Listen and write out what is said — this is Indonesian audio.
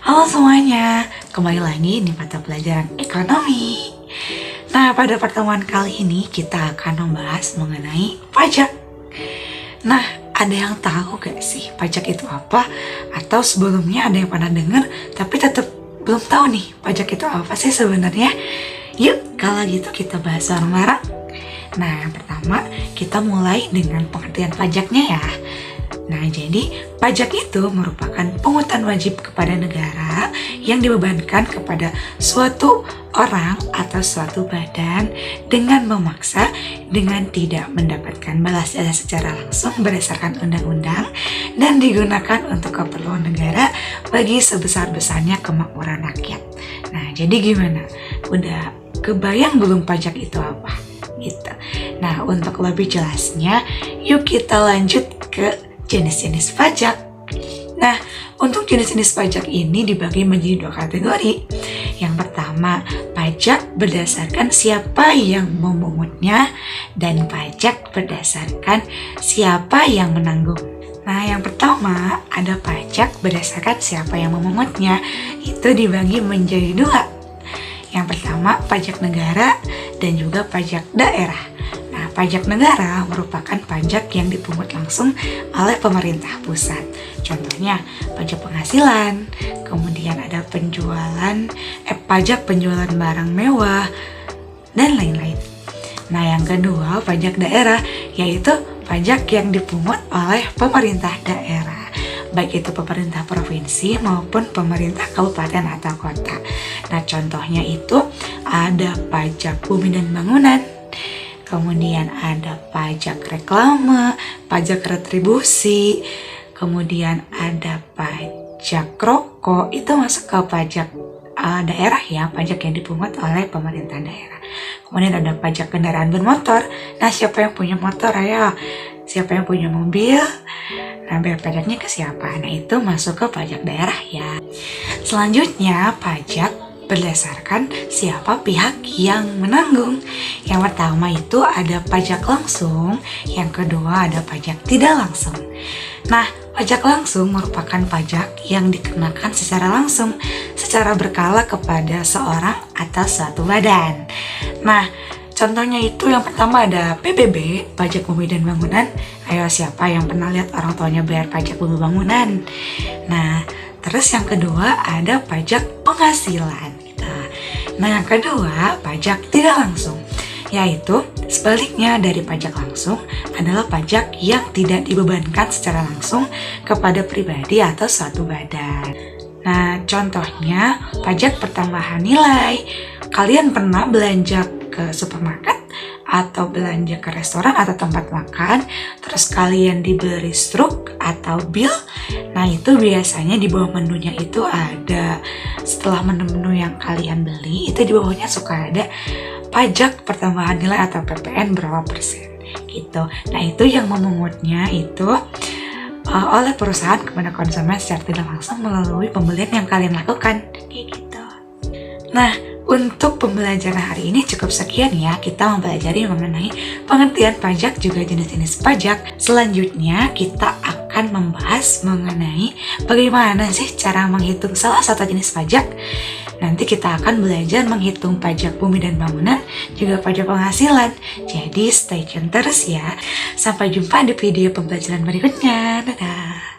Halo semuanya, kembali lagi di mata pelajaran ekonomi. Nah, pada pertemuan kali ini kita akan membahas mengenai pajak. Nah, ada yang tahu gak sih pajak itu apa? Atau sebelumnya ada yang pernah dengar tapi tetap belum tahu nih pajak itu apa sih sebenarnya? Yuk, kalau gitu kita bahas bareng-bareng. Nah, yang pertama kita mulai dengan pengertian pajaknya ya. Nah, jadi pajak itu merupakan pungutan wajib kepada negara yang dibebankan kepada suatu orang atau suatu badan dengan memaksa dengan tidak mendapatkan balas jasa secara langsung berdasarkan undang-undang dan digunakan untuk keperluan negara bagi sebesar-besarnya kemakmuran rakyat. Nah, jadi gimana? Udah kebayang belum pajak itu apa? Gitu. Nah, untuk lebih jelasnya, yuk kita lanjut ke jenis-jenis pajak. Nah, untuk jenis-jenis pajak ini dibagi menjadi dua kategori. Yang pertama, pajak berdasarkan siapa yang memungutnya dan pajak berdasarkan siapa yang menanggung. Nah, yang pertama ada pajak berdasarkan siapa yang memungutnya. Itu dibagi menjadi dua. Yang pertama, pajak negara dan juga pajak daerah. Pajak negara merupakan pajak yang dipungut langsung oleh pemerintah pusat. Contohnya, pajak penghasilan, kemudian ada pajak penjualan barang mewah, dan lain-lain. Nah, yang kedua, pajak daerah, yaitu pajak yang dipungut oleh pemerintah daerah, baik itu pemerintah provinsi maupun pemerintah kabupaten atau kota. Nah, contohnya itu ada pajak bumi dan bangunan, kemudian ada pajak reklame, pajak retribusi, kemudian ada pajak rokok, itu masuk ke pajak daerah ya, pajak yang dipungut oleh pemerintah daerah. Kemudian ada pajak kendaraan bermotor. Nah, siapa yang punya motor ya? Siapa yang punya mobil? Nah, bayar pajaknya ke siapa? Nah, itu masuk ke pajak daerah ya. Selanjutnya, pajak berdasarkan siapa pihak yang menanggung. Yang pertama itu ada pajak langsung, yang kedua ada pajak tidak langsung. Nah, pajak langsung merupakan pajak yang dikenakan secara langsung, secara berkala kepada seorang atau suatu badan. Nah, contohnya itu yang pertama ada PBB, pajak bumi dan bangunan. Ayo, siapa yang pernah lihat orang tuanya bayar pajak bumi bangunan? Nah, terus yang kedua ada pajak penghasilan. Nah, yang kedua pajak tidak langsung, yaitu sebaliknya dari pajak langsung adalah pajak yang tidak dibebankan secara langsung kepada pribadi atau suatu badan. Nah, contohnya pajak pertambahan nilai. Kalian pernah belanja ke supermarket atau belanja ke restoran atau tempat makan, terus kalian diberi struk atau bill. Nah, itu biasanya di bawah menunya itu ada, setelah menu yang kalian beli, itu di bawahnya suka ada pajak pertambahan nilai atau PPN berapa persen gitu. Nah, itu yang memungutnya itu oleh perusahaan kepada konsumen secara tidak langsung melalui pembelian yang kalian lakukan kayak gitu. Nah, untuk pembelajaran hari ini cukup sekian ya. Kita mempelajari mengenai pengertian pajak juga jenis-jenis pajak. Selanjutnya kita akan membahas mengenai bagaimana sih cara menghitung salah satu jenis pajak. Nanti kita akan belajar menghitung pajak bumi dan bangunan, juga pajak penghasilan. Jadi stay tune terus ya. Sampai jumpa di video pembelajaran berikutnya. Dadah.